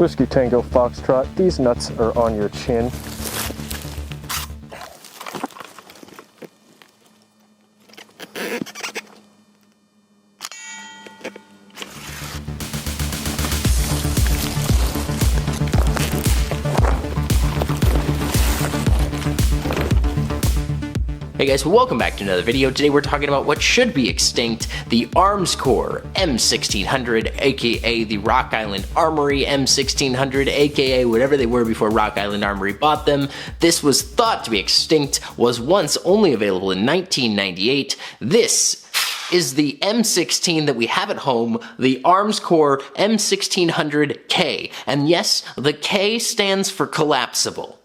Whiskey Tango Foxtrot, these nuts are on your chin. Hey guys, welcome back to another video. Today we're talking about what should be extinct, the Armscor M1600, aka the Rock Island Armory M1600, aka whatever they were before Rock Island Armory bought them. This was thought to be extinct, was once only available in 1998. This is the M16 that we have at home, the Armscor M1600-K. And yes, the K stands for collapsible.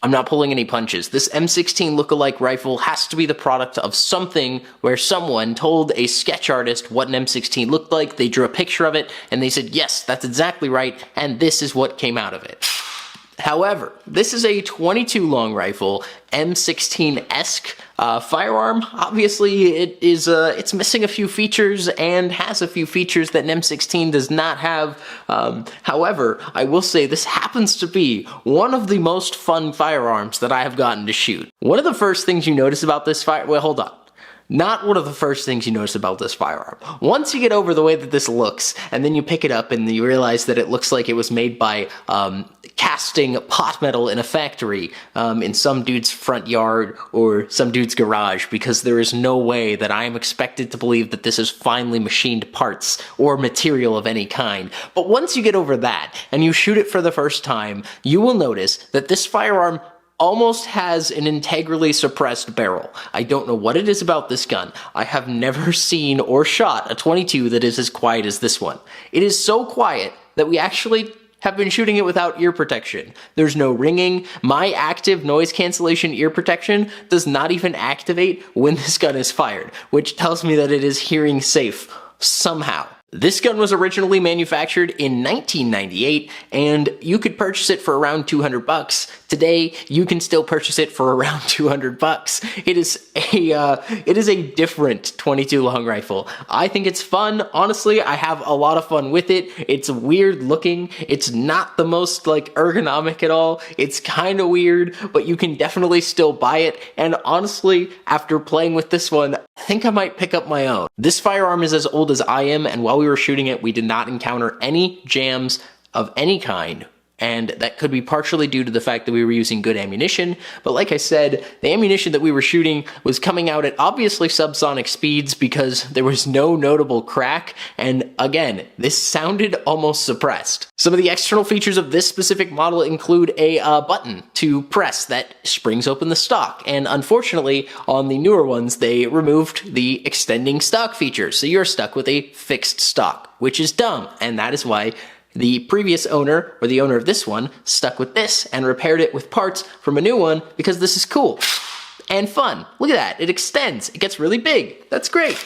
I'm not pulling any punches. This M16 lookalike rifle has to be the product of something where someone told a sketch artist what an M16 looked like, they drew a picture of it, and they said, yes, that's exactly right, and this is what came out of it. However, this is a 22 long rifle, M16-esque firearm. Obviously, it's missing a few features and has a few features that an M16 does not have. However, I will say this happens to be one of the most fun firearms that I have gotten to shoot. One of the first things you notice about this well, hold on. Not one of the first things you notice about this firearm. Once you get over the way that this looks, and then you pick it up and you realize that it looks like it was made by casting pot metal in a factory in some dude's front yard or some dude's garage, because there is no way that I am expected to believe that this is finely machined parts or material of any kind. But once you get over that and you shoot it for the first time, you will notice that this firearm almost has an integrally suppressed barrel. I don't know what it is about this gun. I have never seen or shot a 22 that is as quiet as this one. It is so quiet that we actually have been shooting it without ear protection. There's no ringing. My active noise cancellation ear protection does not even activate when this gun is fired, which tells me that it is hearing safe somehow. This gun was originally manufactured in 1998, and you could purchase it for around 200 bucks. Today, you can still purchase it for around 200 bucks. It is a different 22 long rifle. I think it's fun. Honestly, I have a lot of fun with it. It's weird looking. It's not the most ergonomic at all. It's kind of weird, but you can definitely still buy it. And honestly, after playing with this one, I think I might pick up my own. This firearm is as old as I am, and while we were shooting it, we did not encounter any jams of any kind. And that could be partially due to the fact that we were using good ammunition. But like I said, the ammunition that we were shooting was coming out at obviously subsonic speeds because there was no notable crack. And again, this sounded almost suppressed. Some of the external features of this specific model include a button to press that springs open the stock. And unfortunately, on the newer ones, they removed the extending stock feature. So you're stuck with a fixed stock, which is dumb. And that is why the previous owner, or the owner of this one, stuck with this and repaired it with parts from a new one because this is cool and fun. Look at that, it extends, it gets really big. That's great.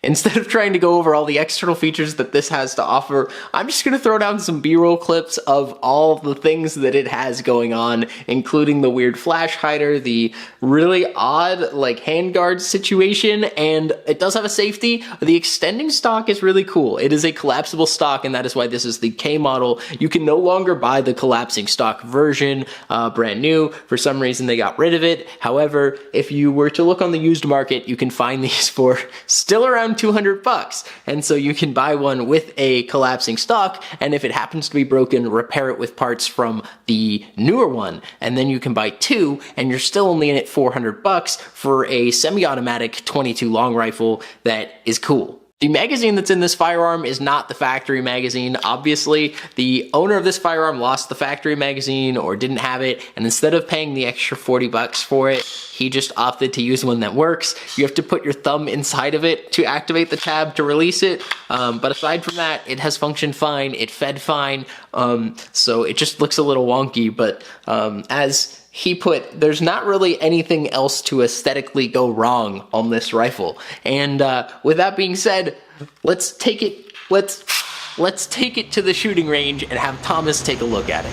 Instead of trying to go over all the external features that this has to offer, I'm just going to throw down some B-roll clips of all the things that it has going on, including the weird flash hider, the really odd handguard situation, and it does have a safety. The extending stock is really cool. It is a collapsible stock, and that is why this is the K model. You can no longer buy the collapsing stock version brand new. For some reason, they got rid of it. However, if you were to look on the used market, you can find these for still around 200 bucks. And so you can buy one with a collapsing stock, and if it happens to be broken, repair it with parts from the newer one. And then you can buy two, and you're still only in it 400 bucks for a semi-automatic 22 long rifle that is cool. The magazine that's in this firearm is not the factory magazine. Obviously, the owner of this firearm lost the factory magazine or didn't have it, and instead of paying the extra 40 bucks for it, he just opted to use one that works. You have to put your thumb inside of it to activate the tab to release it, but aside from that, it has functioned fine, it fed fine, so it just looks a little wonky, but as he put, there's not really anything else to aesthetically go wrong on this rifle. And with that being said, let's take it to the shooting range and have Thomas take a look at it.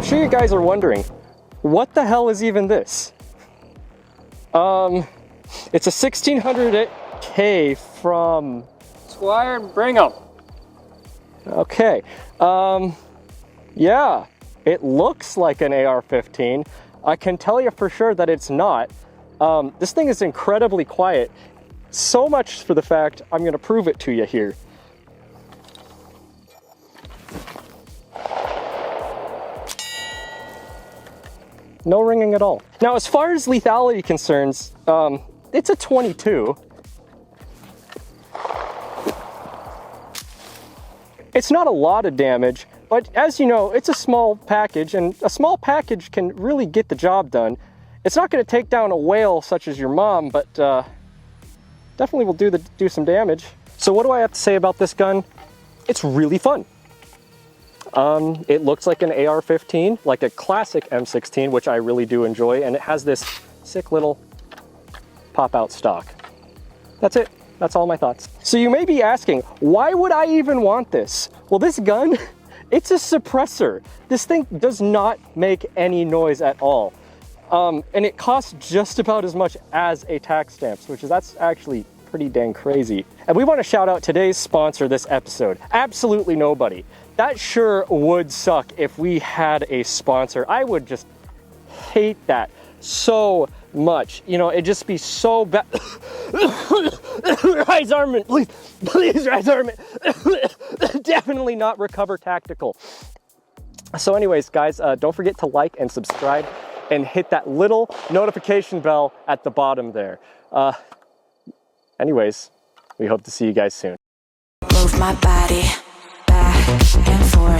sure you guys are wondering, what the hell is even this? It's a 1600-K from Squire Brigham. Okay, yeah, it looks like an AR-15. I can tell you for sure that it's not. This thing is incredibly quiet. So much for the fact I'm gonna prove it to you here. No ringing at all. Now, as far as lethality concerns, it's a 22. It's not a lot of damage, but as you know, it's a small package, and a small package can really get the job done. It's not going to take down a whale such as your mom, but definitely will do some damage. So what do I have to say about this gun? It's really fun. It looks like an AR-15, like a classic M16, which I really do enjoy, and it has this sick little pop-out stock. That's it. That's all my thoughts. So you may be asking, why would I even want this? Well, this gun, it's a suppressor. This thing does not make any noise at all. And it costs just about as much as a tax stamp, that's actually pretty dang crazy. And we want to shout out today's sponsor this episode, Absolutely Nobody. That sure would suck if we had a sponsor. I would just hate that so much. You know, it'd just be so bad. Rise Armament, please Rise Armament. Definitely not Recover Tactical. So anyways, guys, don't forget to like and subscribe and hit that little notification bell at the bottom there. Anyways, we hope to see you guys soon. Move my body back and forth.